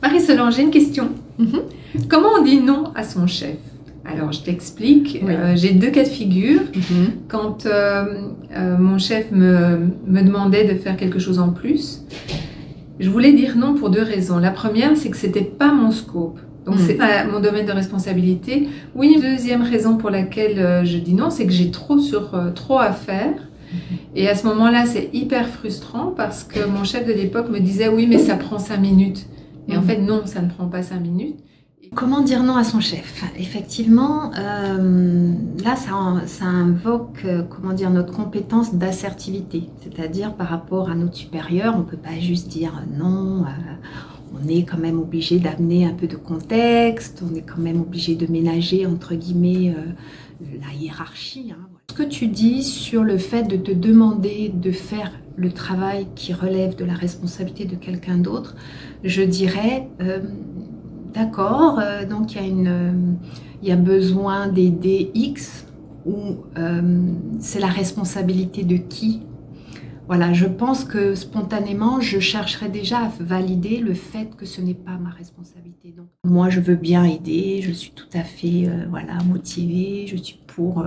Marie-Solange, j'ai une question. Comment on dit non à son chef? Alors, je t'explique. Oui. J'ai 2 cas de figure. Quand mon chef me demandait de faire quelque chose en plus, je voulais dire non pour 2 raisons. La première, c'est que c'était pas mon scope. Donc, c'est pas mon domaine de responsabilité. Oui, deuxième raison pour laquelle je dis non, c'est que j'ai trop à faire. Et à ce moment-là, c'est hyper frustrant parce que mon chef de l'époque me disait « Oui, mais ça prend 5 minutes. » Et en fait, non, ça ne prend pas 5 minutes. Comment dire non à son chef? Effectivement, là, ça invoque notre compétence d'assertivité. C'est-à-dire par rapport à notre supérieur, on ne peut pas juste dire non. On est quand même obligé d'amener un peu de contexte, on est quand même obligé de ménager, entre guillemets, la hiérarchie. Ce que tu dis sur le fait de te demander de faire le travail qui relève de la responsabilité de quelqu'un d'autre, je dirais, d'accord, donc il y a besoin d'aider X, ou c'est la responsabilité de qui? Voilà, je pense que spontanément, je chercherais déjà à valider le fait que ce n'est pas ma responsabilité. Donc, moi, je veux bien aider, je suis tout à fait motivée, je suis pour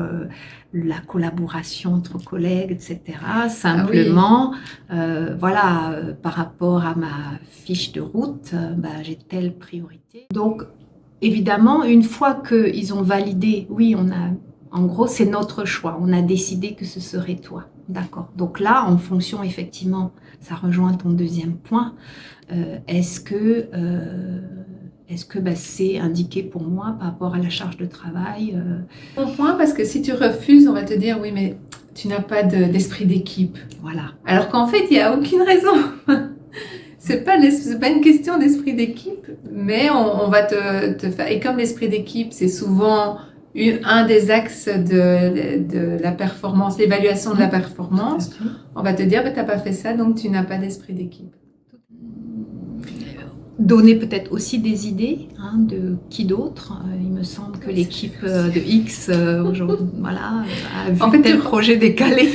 la collaboration entre collègues, etc. Simplement, par rapport à ma fiche de route, j'ai telle priorité. Donc, évidemment, une fois qu'ils ont validé, oui, en gros, c'est notre choix, on a décidé que ce serait toi. D'accord. Donc là, en fonction, effectivement, ça rejoint ton deuxième point. Est-ce que c'est indiqué pour moi par rapport à la charge de travail? Mon point, parce que si tu refuses, on va te dire oui, mais tu n'as pas d'esprit d'équipe. Voilà. Alors qu'en fait, il n'y a aucune raison. C'est pas une question d'esprit d'équipe, mais on va te faire. Et comme l'esprit d'équipe, c'est souvent un des axes de la performance, l'évaluation de la performance, on va te dire que tu n'as pas fait ça, donc tu n'as pas d'esprit d'équipe. Donner peut-être aussi des idées de qui d'autre. Il me semble que l'équipe de X aujourd'hui, a vu en fait, tel projet décalé.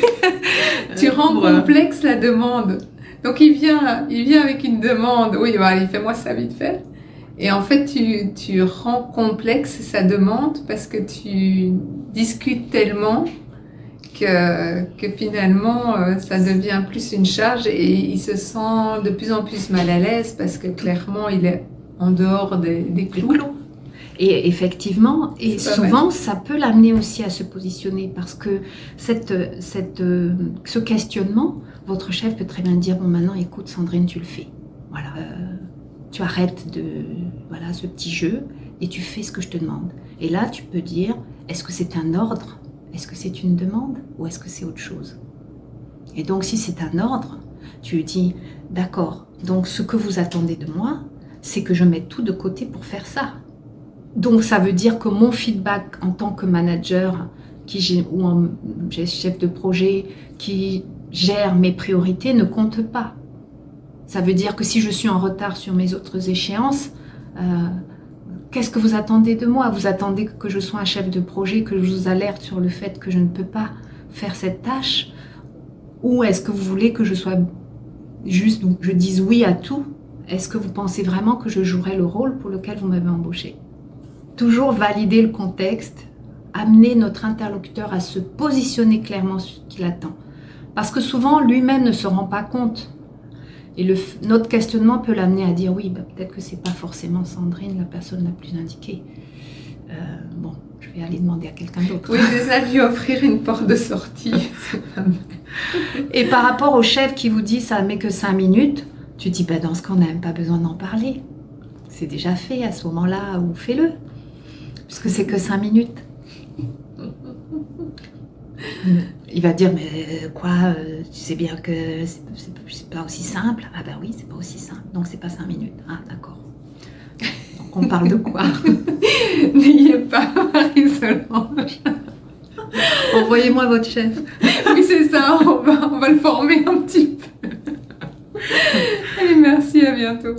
Tu rends complexe la demande. Donc il vient avec une demande. Oui, allez, fais-moi ça vite fait. Et en fait, tu rends complexe sa demande parce que tu discutes tellement que finalement, ça devient plus une charge et il se sent de plus en plus mal à l'aise parce que clairement, il est en dehors des clous. Et effectivement, et souvent, ça peut l'amener aussi à se positionner parce que ce questionnement, votre chef peut très bien dire, bon maintenant, écoute Sandrine, tu le fais. Voilà. Tu arrêtes ce petit jeu et tu fais ce que je te demande. Et là, tu peux dire, est-ce que c'est un ordre? Est-ce que c'est une demande? Ou est-ce que c'est autre chose? Et donc, si c'est un ordre, tu dis, d'accord, donc ce que vous attendez de moi, c'est que je mette tout de côté pour faire ça. Donc, ça veut dire que mon feedback en tant que manager ou chef de projet qui gère mes priorités ne compte pas. Ça veut dire que si je suis en retard sur mes autres échéances, qu'est-ce que vous attendez de moi? Vous attendez que je sois un chef de projet, que je vous alerte sur le fait que je ne peux pas faire cette tâche? Ou est-ce que vous voulez que je sois juste, je dise oui à tout? Est-ce que vous pensez vraiment que je jouerai le rôle pour lequel vous m'avez embauché? Toujours valider le contexte, amener notre interlocuteur à se positionner clairement sur ce qu'il attend. Parce que souvent, lui-même ne se rend pas compte. Et notre questionnement peut l'amener à dire oui, peut-être que c'est pas forcément Sandrine, la personne la plus indiquée. Je vais aller demander à quelqu'un d'autre. Oui, déjà lui offrir une porte de sortie. Et par rapport au chef qui vous dit ça met que 5 minutes, tu dis dans ce cas on n'a même pas besoin d'en parler. C'est déjà fait à ce moment-là, ou fais-le. Puisque c'est que 5 minutes. Il va dire, mais quoi, tu sais bien que c'est pas aussi simple. Ah ben oui, c'est pas aussi simple, donc c'est pas 5 minutes. Ah d'accord. Donc on parle de quoi? N'ayez pas Marie-Solange. Envoyez-moi votre chef. Oui, c'est ça, on va le former un petit peu. Allez, merci, à bientôt.